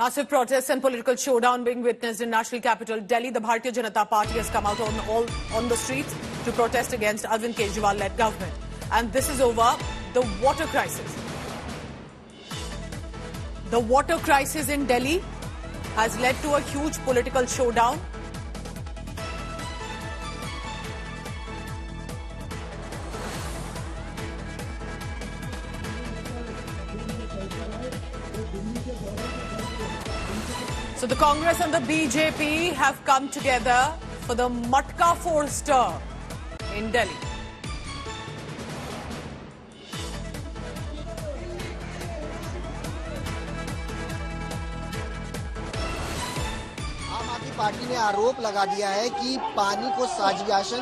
Massive protests and political showdown being witnessed in national capital Delhi. The Bharatiya Janata Party has come out on the streets to protest against Arvind Kejriwal-led government. And this is over the water crisis. The water crisis in Delhi has led to a huge political showdown. So the Congress and the BJP have come together for the Matka Ford stir in Delhi. आम आदमी party ने आरोप लगा दिया है कि पानी को साजिश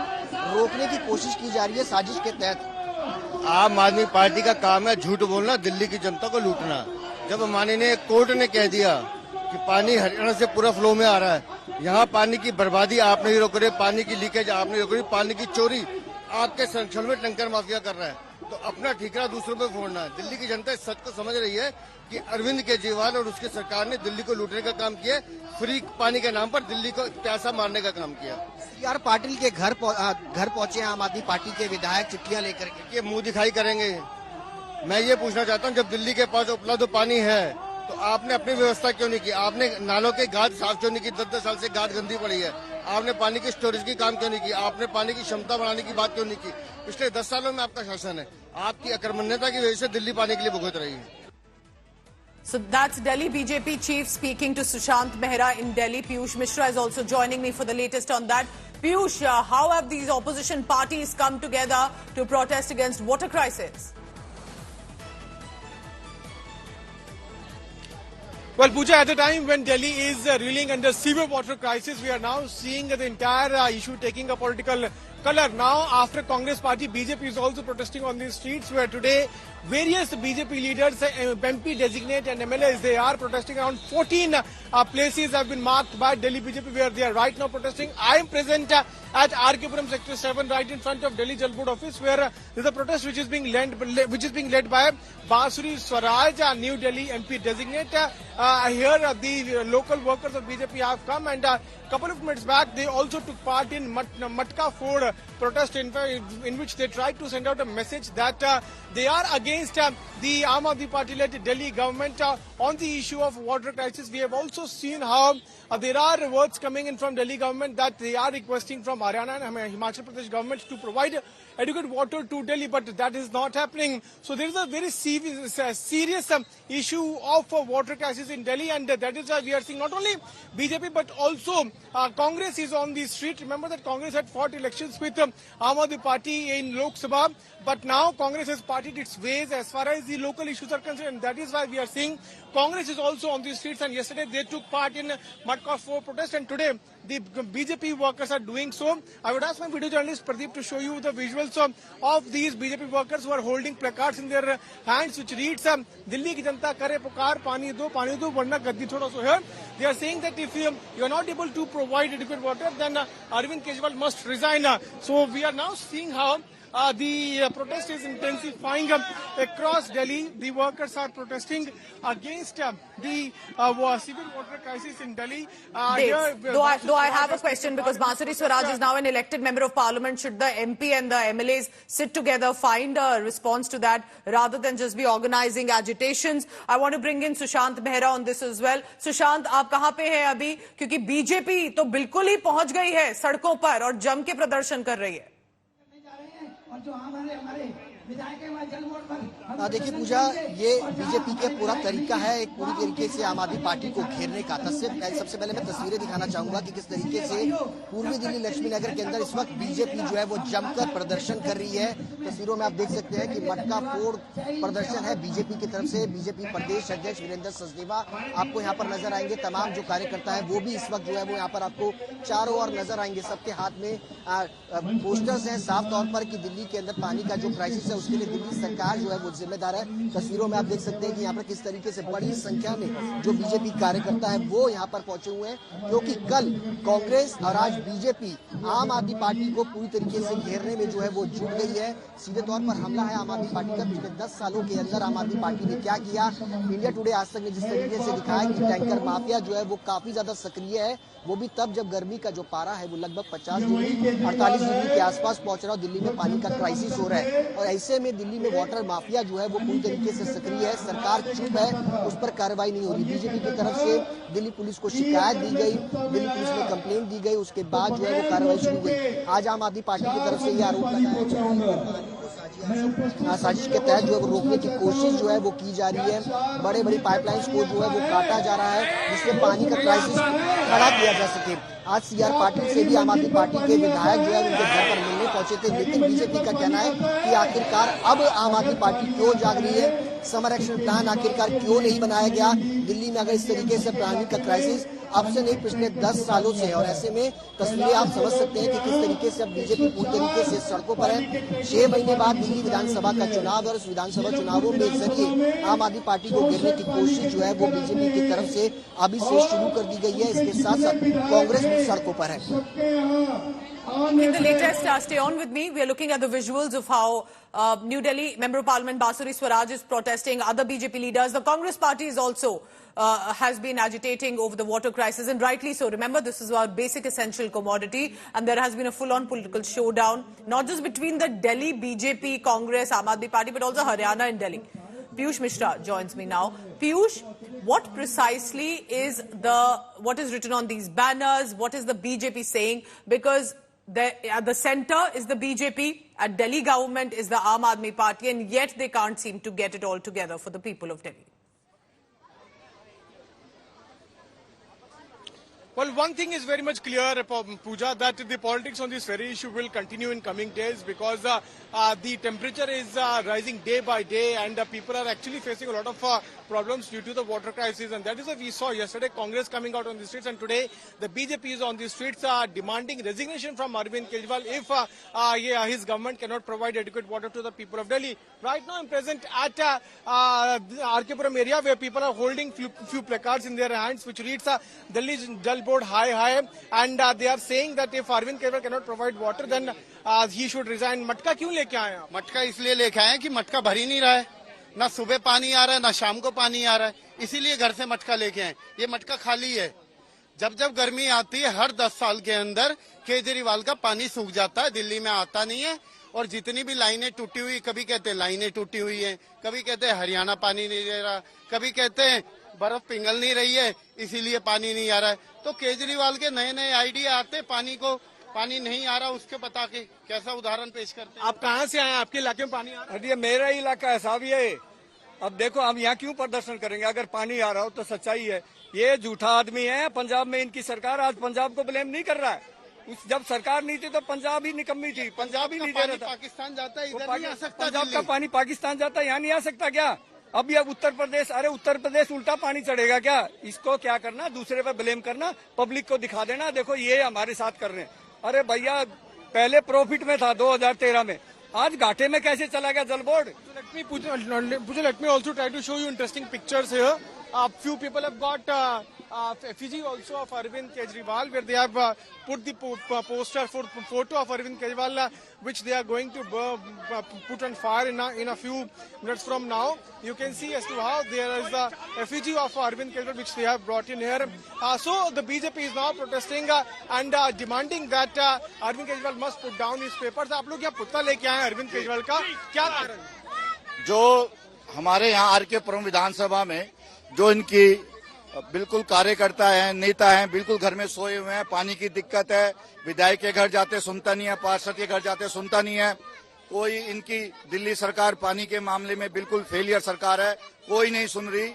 रोकने की कोशिश की जा रही है साजिश के तहत। आम आदमी पार्टी का काम है झूठ बोलना, दिल्ली की जनता को लूटना। जब माननीय कोर्ट ने कह दिया कि पानी हरियाणा से पूरा फ्लो में आ रहा है, यहाँ पानी की बर्बादी आप नहीं रोक रहे, पानी की लीकेज आप नहीं रोक रहे, पानी की चोरी आपके संरक्षण में टंकर माफिया कर रहा है, तो अपना ठिकाना दूसरों पे फोड़ना है। दिल्ली की जनता इस सच को समझ रही है कि अरविंद केजरीवाल और उसकी सरकार ने दिल्ली को लूटने का काम किया, फ्री पानी के नाम पर दिल्ली को प्यासा मारने का काम किया। सीआर पाटिल के घर पहुंचे आम आदमी पार्टी के विधायक चिट्ठियां लेकर के। ये मुंह दिखाई करेंगे। मैं ये पूछना चाहता हूँ, जब दिल्ली के पास उपलब्ध पानी है तो आपने अपनी व्यवस्था क्यों नहीं की? आपने नालों के गाद साफ क्यों नहीं की? 10-10 साल से गाद गंदी पड़ी है। आपने पानी की स्टोरेज की काम क्यों नहीं की? आपने पानी की क्षमता बढ़ाने की बात क्यों नहीं की? पिछले 10 सालों में आपका शासन है, आपकी अकर्मण्यता की वजह से दिल्ली पानी के लिए भुगत रही है। So that's Delhi BJP chief speaking to Sushant Mehra in Delhi. Piyush Mishra is also joining me for the latest on that. Piyush, how have these opposition parties come together to protest against water crisis? Well, Pooja, at the time when Delhi is reeling under severe water crisis, we are now seeing the entire issue taking a political color. Now, after Congress party, BJP is also protesting on these streets, where today various BJP leaders, MP designate and MLAs, they are protesting. Around 14 places have been marked by Delhi BJP where they are right now protesting. I am present at RK Puram Sector 7, right in front of Delhi Jal Board office, where there is a protest which is being led by Bansuri Swaraj, New Delhi MP designate. Here the local workers of BJP have come, and a couple of minutes back they also took part in Matka Ford protest in which they tried to send out a message that they are against the Aam Aadmi Party-led Delhi government on the issue of water crisis. We have also seen how there are words coming in from Delhi government that they are requesting from Haryana and Himachal Pradesh government to provide adequate water to Delhi, but that is not happening. So there is a very serious issue of water crisis in Delhi, and that is why we are seeing not only BJP but also Congress is on the street. Remember that Congress had fought elections with Aam Aadmi Party in Lok Sabha, but now Congress has parted its ways as far as the local issues are concerned, and that is why we are seeing Congress is also on the streets. And yesterday they took part in Matka Ford protest, and today the BJP workers are doing so. I would ask my video journalist Pradeep to show you the visuals of these BJP workers who are holding placards in their hands which reads Delhi ki Janata kare pukar, pani do varna gaddi thoda. So here they are saying that if you are not able to provide adequate water, then Arvind Kejriwal must resign. So we are now seeing how the protest is intensifying across Delhi. The workers are protesting against the severe water crisis in Delhi. Though I have a question, because Bansuri Swaraj is now an elected member of parliament. Should the MP and the MLAs sit together, find a response to that, rather than just be organizing agitations? I want to bring in Sushant Mehra on this as well. Sushant, आप कहाँ पे हैं अभी? क्योंकि BJP तो बिल्कुल ही पहुंच गई है सड़कों पर और जम के प्रदर्शन कर रही है। देखिए पूजा, ये बीजेपी का पूरा तरीका है एक पूरी तरीके से आम आदमी पार्टी को घेरने का। सबसे पहले मैं तस्वीरें दिखाना चाहूंगा कि किस तरीके से पूर्वी दिल्ली लक्ष्मी नगर के अंदर इस वक्त बीजेपी जो है वो जमकर प्रदर्शन कर रही है। तस्वीरों में आप देख सकते हैं कि मटका फोड़ प्रदर्शन है बीजेपी की तरफ से। बीजेपी प्रदेश अध्यक्ष वीरेंद्र सचदेवा आपको यहाँ पर नजर आएंगे। तमाम जो कार्यकर्ता है वो भी इस वक्त जो है वो यहाँ पर आपको चारों ओर नजर आएंगे। सबके हाथ में पोस्टर्स हैं साफ तौर पर कि दिल्ली के अंदर पानी का जो क्राइसिस है उसके लिए दिल्ली सरकार जो है वो जिम्मेदार है। तस्वीरों में आप देख सकते हैं कि यहाँ पर किस तरीके से बड़ी संख्या में जो बीजेपी कार्यकर्ता है वो यहाँ पर पहुंचे हुए हैं, क्योंकि कल कांग्रेस और आज बीजेपी आम आदमी पार्टी को पूरी तरीके से घेरने में जो है वो जुट गई है। सीधे तौर पर हमला है आम आदमी पार्टी का। पिछले 10 सालों के अंदर आम आदमी पार्टी ने क्या किया, इंडिया टुडे आज तक ने जिस तरीके से दिखाया कि टैंकर माफिया जो है वो काफी ज्यादा सक्रिय है, वो भी तब जब गर्मी का जो पारा है वो लगभग 50 डिग्री 48 डिग्री के आसपास पहुंच रहा है। दिल्ली में पानी का क्राइसिस हो रहा है और ऐसे में दिल्ली में वाटर माफिया जो है वो पूरी तरीके से सक्रिय है। सरकार चुप है, उस पर कार्रवाई नहीं हो रही। बीजेपी की तरफ से दिल्ली पुलिस को शिकायत दी गई, दिल्ली पुलिस में कंप्लेंट दी गई, उसके बाद जो है वो कार्रवाई शुरू हुई। आज आम आदमी पार्टी की तरफ से ये आरोप लगाया साजिश के तहत जो है वो रोकने की कोशिश जो है वो की जा रही है। बड़े बड़ी पाइपलाइंस को जो है वो काटा जा रहा है जिससे पानी का क्राइसिस खड़ा किया जा सके। आज सीआर पाटिल से भी आम आदमी पार्टी के विधायक जो है उनके घर पर मिलने पहुंचे थे, लेकिन बीजेपी का कहना है कि आखिरकार अब आम आदमी पार्टी क्यों जाग रही है, समर एक्शन प्लान आखिरकार क्यों नहीं बनाया गया। दिल्ली में अगर इस तरीके से पानी का क्राइसिस अब से नहीं पिछले 10 सालों से, और ऐसे में तस्वीरें आप समझ सकते हैं कि किस तरीके से अब बीजेपी पूरी तरीके से सड़कों पर है। 6 महीने बाद दिल्ली विधानसभा का चुनाव और उस विधानसभा चुनावों में जरिए आम आदमी पार्टी को घेरने की कोशिश जो है वो बीजेपी की तरफ से अभी से शुरू कर दी गई है। इसके साथ साथ कांग्रेस भी सड़कों पर है। In the latest, stay on with me. We are looking at the visuals of how New Delhi Member of Parliament Basuri Swaraj is protesting. Other BJP leaders, the Congress party is also has been agitating over the water crisis, and rightly so. Remember, this is our basic essential commodity, and there has been a full-on political showdown, not just between the Delhi BJP, Congress, Aam Aadmi Party, but also Haryana and Delhi. Piyush Mishra joins me now. Piyush, what precisely is what is written on these banners? What is the BJP saying? Because at the center is the BJP, at Delhi government is the Aam Aadmi Party, and yet they can't seem to get it all together for the people of Delhi. Well, one thing is very much clear, Pooja, that the politics on this very issue will continue in coming days, because the temperature is rising day by day, and people are actually facing a lot of problems due to the water crisis. And that is what we saw yesterday, Congress coming out on the streets, and today the BJP is on the streets demanding resignation from Arvind Kejriwal if his government cannot provide adequate water to the people of Delhi. Right now I'm present at RK Puram area, where people are holding few placards in their hands which reads Delhi's Jal Board high, and they are saying that if Arvind Kejriwal cannot provide water, then he should resign. मटका क्यों लेके आए हैं? मटका इसलिए लेके आए हैं कि मटका भर ही नहीं रहा है, ना सुबह पानी आ रहा है ना शाम को पानी आ रहा है, इसीलिए घर से मटका लेके आए। ये मटका खाली है। जब जब गर्मी आती है हर 10 साल के अंदर केजरीवाल का पानी सूख जाता है, दिल्ली में आता नहीं है। और जितनी भी लाइनें टूटी हुई, कभी कहते हैं लाइनें टूटी हुई हैं, कभी कहते हैं हरियाणा पानी नहीं दे रहा, कभी कहते हैं बर्फ पिघल नहीं रही है इसीलिए पानी नहीं आ रहा है। तो केजरीवाल के नए नए आइडिया आते, पानी नहीं आ रहा उसके बता के कैसा उदाहरण पेश करते हैं। आप कहाँ से आए? आपके इलाके में पानी आ रहा है? ये मेरा इलाका है साहब। ये अब देखो हम यहाँ क्यों प्रदर्शन करेंगे? अगर पानी आ रहा हो तो सच्चाई है। ये झूठा आदमी है। पंजाब में इनकी सरकार आज पंजाब को ब्लेम नहीं कर रहा है। जब सरकार नहीं थी तो पंजाब ही निकम्मी थी, पंजाब ही नहीं दे रहा था। पाकिस्तान जाता है, इधर नहीं आ सकता। पंजाब का पानी पाकिस्तान जाता है, यहाँ नहीं आ सकता क्या? अब ये उत्तर प्रदेश, अरे उत्तर प्रदेश उल्टा पानी चढ़ेगा क्या? इसको क्या करना, दूसरे पर ब्लेम करना, पब्लिक को दिखा देना देखो ये हमारे साथ कर रहे हैं। अरे भैया पहले प्रॉफिट में था 2013 में, आज घाटे में कैसे चला गया जल board? Let me also try to show you interesting pictures here. Few people have got effigy also of Arvind Kejriwal, where they have put the poster for photo of Arvind Kejriwal, which they are going to put on fire in a few minutes from now. You can see as to how there is the effigy of Arvind Kejriwal which they have brought in here. So the BJP is now protesting and demanding that Arvind Kejriwal must put down his papers. आप लोग क्या पुतला लेके आए हैं अरविंद केजरीवाल का, क्या कारण? जो हमारे यहाँ आरके पुरम विधानसभा में जो इनकी बिल्कुल कार्यकर्ता हैं, नेता हैं, बिल्कुल घर में सोए हुए हैं। पानी की दिक्कत है, विधायक के घर जाते सुनता नहीं है, पार्षद के घर जाते सुनता नहीं है कोई। इनकी दिल्ली सरकार पानी के मामले में बिल्कुल फेलियर सरकार है, कोई नहीं सुन रही।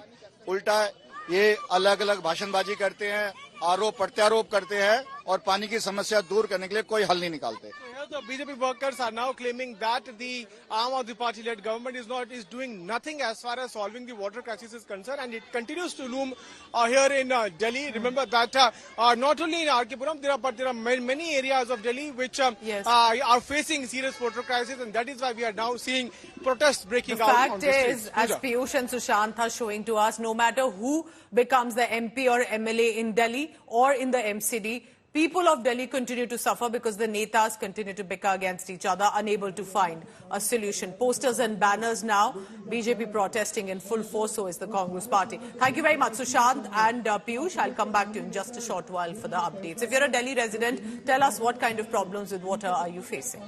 उल्टा ये अलग अलग भाषणबाजी करते हैं, आरोप प्रत्यारोप करते हैं और पानी की समस्या दूर करने के लिए कोई हल नहीं निकालते। Here the BJP workers are now claiming that the Aam Aadmi Party-led government is doing nothing as far as solving the water crisis is concerned, and it continues to loom here in Delhi. Remember that not only in RK Puram, there are many areas of Delhi which Yes. are facing serious water crisis, and that is why we are now seeing protests breaking The out on fact the is, streets. as Pooja. Piyush and Sushant are showing to us, no matter who becomes the MP or MLA in Delhi or in the MCD, people of Delhi continue to suffer because the netas continue to bicker against each other, unable to find a solution. Posters and banners now, BJP protesting in full force, so is the Congress party. Thank you very much, Sushant and Piyush. I'll come back to you in just a short while for the updates. If you're a Delhi resident, tell us what kind of problems with water are you facing.